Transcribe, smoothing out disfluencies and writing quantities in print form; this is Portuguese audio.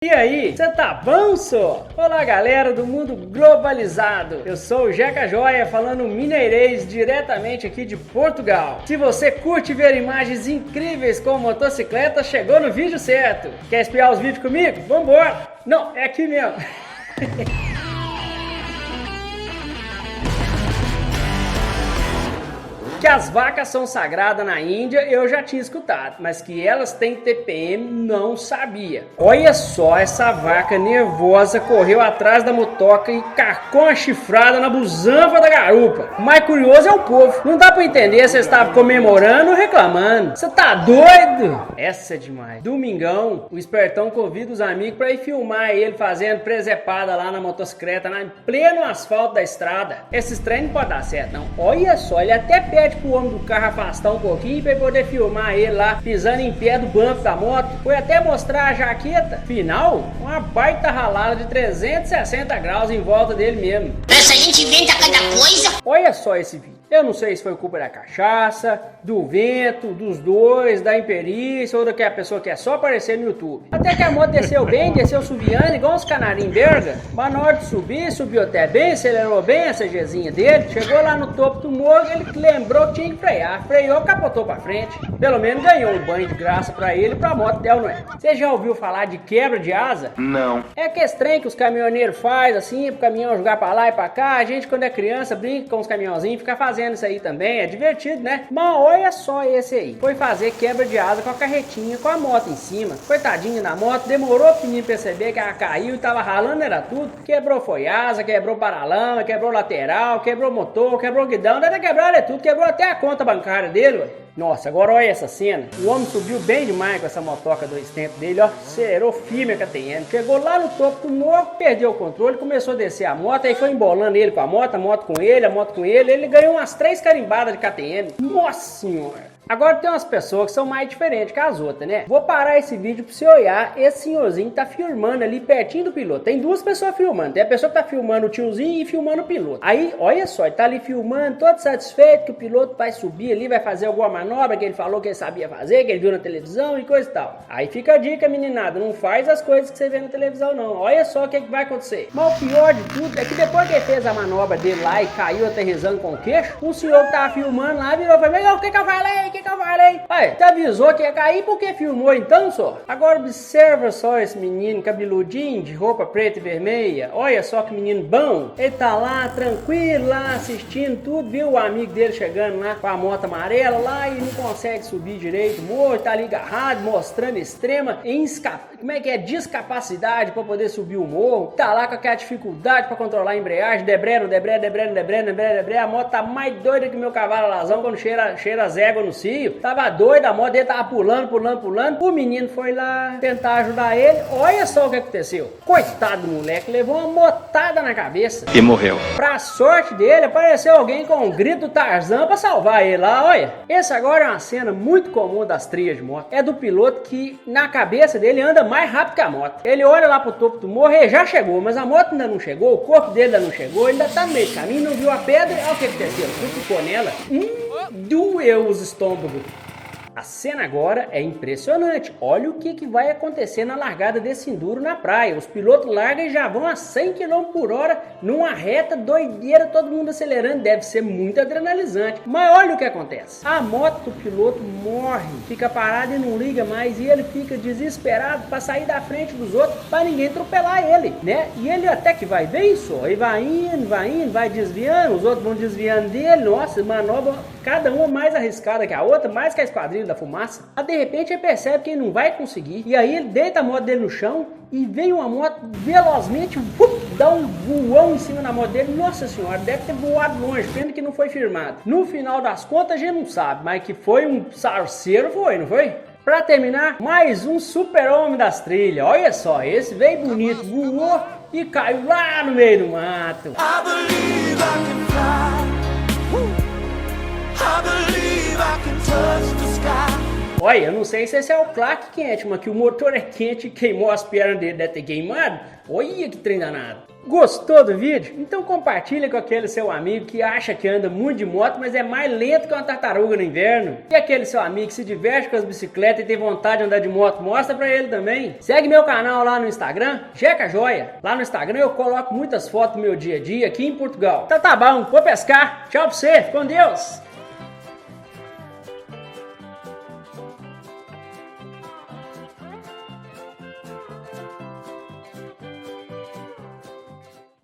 E aí, você tá bom, só? Olá, galera do mundo globalizado. Eu sou o Jeca Joia, falando mineirês diretamente aqui de Portugal. Se você curte ver imagens incríveis com motocicleta, chegou no vídeo certo. Quer espiar os vídeos comigo? Vambora! Não, é aqui mesmo. Que as vacas são sagradas na Índia, eu já tinha escutado, mas que elas têm TPM, não sabia. Olha só, essa vaca nervosa correu atrás da motoca e carcou uma chifrada na busanfa da garupa. O mais curioso é o povo. Não dá pra entender se eles estavam comemorando ou reclamando. Você tá doido? Essa é demais. Domingão, o espertão convida os amigos pra ir filmar ele fazendo presepada lá na motocicleta, em pleno asfalto da estrada. Esses treinos não podem dar certo, não. Olha só, ele até pede pro homem do carro afastar um pouquinho pra ele poder filmar ele lá, pisando em pé do banco da moto. Foi até mostrar a jaqueta. Final, uma baita ralada de 360 graus em volta dele mesmo. Essa gente inventa cada coisa. Olha só esse vídeo. Eu não sei se foi culpa da cachaça, do vento, dos dois, da imperícia ou daquela pessoa que é só aparecer no YouTube. Até que a moto desceu bem, desceu subiando igual uns canarinhos berga. Mas na hora de subir, subiu até bem, acelerou bem essa Gzinha dele. Chegou lá no topo do morro, ele lembrou que tinha que frear. Freou, capotou pra frente. Pelo menos ganhou um banho de graça pra ele e pra moto dela, não é? Você já ouviu falar de quebra de asa? Não. É aquele trem que os caminhoneiros fazem assim, pro caminhão jogar pra lá e pra cá. A gente, quando é criança, brinca com os caminhãozinhos, fica fazendo isso aí também, é divertido, né? Mas olha só esse aí, foi fazer quebra de asa com a carretinha, com a moto em cima. Coitadinha da moto, demorou pro menino perceber que ela caiu e tava ralando, era tudo. Quebrou foi asa, quebrou paralama, quebrou lateral, quebrou motor, quebrou guidão, deve ter quebrado é tudo, quebrou até a conta bancária dele, ué. Nossa, agora olha essa cena. O homem subiu bem demais com essa motoca dois tempos dele, ó. Cerou firme a KTM. Chegou lá no topo do morro, perdeu o controle, começou a descer a moto, aí foi embolando ele com a moto com ele, a moto com ele. Ele ganhou umas 3 carimbadas de KTM. Nossa senhora! Agora tem umas pessoas que são mais diferentes que as outras, né? Vou parar esse vídeo pra você olhar. Esse senhorzinho tá filmando ali pertinho do piloto. Tem duas pessoas filmando. Tem a pessoa que tá filmando o tiozinho e filmando o piloto. Aí, olha só, ele tá ali filmando, todo satisfeito que o piloto vai subir ali, vai fazer alguma manobra que ele falou que ele sabia fazer, que ele viu na televisão e coisa e tal. Aí fica a dica, meninada, não faz as coisas que você vê na televisão, não. Olha só o que vai acontecer. Mas o pior de tudo é que depois que ele fez a manobra dele lá e caiu aterrissando com o queixo, o senhor que tava filmando lá virou pra mim, o que eu falei? Que eu falei? Aí, você avisou que ia cair, por que filmou então, só? Agora observa só esse menino cabeludinho, de roupa preta e vermelha. Olha só que menino bom. Ele tá lá, tranquilo, lá, assistindo tudo. Viu o amigo dele chegando lá com a moto amarela lá e não consegue subir direito. Morro, tá ali agarrado, mostrando extrema descapacidade para poder subir o morro. Tá lá com aquela dificuldade para controlar a embreagem. Debré. A moto tá mais doida que meu cavalo alazão quando cheira as éguas no cio. Tava doido, a moto dele tava pulando. O menino foi lá tentar ajudar ele. Olha só o que aconteceu. Coitado do moleque, levou uma motada na cabeça. E morreu. Pra sorte dele, apareceu alguém com um grito do Tarzan pra salvar ele lá, olha. Esse agora é uma cena muito comum das trilhas de moto. É do piloto que, na cabeça dele, anda mais rápido que a moto. Ele olha lá pro topo do morro e já chegou, mas a moto ainda não chegou, o corpo dele ainda não chegou, ele ainda tá no meio do caminho, não viu a pedra. Olha o que aconteceu. Ficou nela. Doeu os estômagos. A cena agora é impressionante. Olha o que vai acontecer na largada desse enduro na praia. Os pilotos largam e já vão a 100 km por hora numa reta doideira, todo mundo acelerando. Deve ser muito adrenalizante. Mas olha o que acontece. A moto do piloto morre, fica parada e não liga mais. E ele fica desesperado para sair da frente dos outros, para ninguém atropelar ele, né? E ele até que vai bem só. E vai indo, vai desviando. Os outros vão desviando dele. Nossa, manobra, cada uma mais arriscada que a outra, mais que a esquadrilha da fumaça. Mas de repente ele percebe que ele não vai conseguir. E aí ele deita a moto dele no chão e vem uma moto velozmente, dá um voão em cima da moto dele. Nossa senhora, deve ter voado longe, pena que não foi filmado. No final das contas a gente não sabe, mas que foi um sarceiro, foi, não foi? Pra terminar, mais um super-homem das trilhas. Olha só, esse veio bonito, voou e caiu lá no meio do mato. I believe I can fly. I believe I can touch the sky. Olha, eu não sei se esse é o claque quente, mas que o motor é quente e queimou as pernas dele, deve ter queimado. Olha que trem danado. Gostou do vídeo? Então compartilha com aquele seu amigo que acha que anda muito de moto, mas é mais lento que uma tartaruga no inverno. E aquele seu amigo que se diverte com as bicicletas e tem vontade de andar de moto, mostra pra ele também. Segue meu canal lá no Instagram, Jeca Joia. Lá no Instagram eu coloco muitas fotos do meu dia a dia aqui em Portugal. Então tá bom, vou pescar. Tchau pra você, com Deus!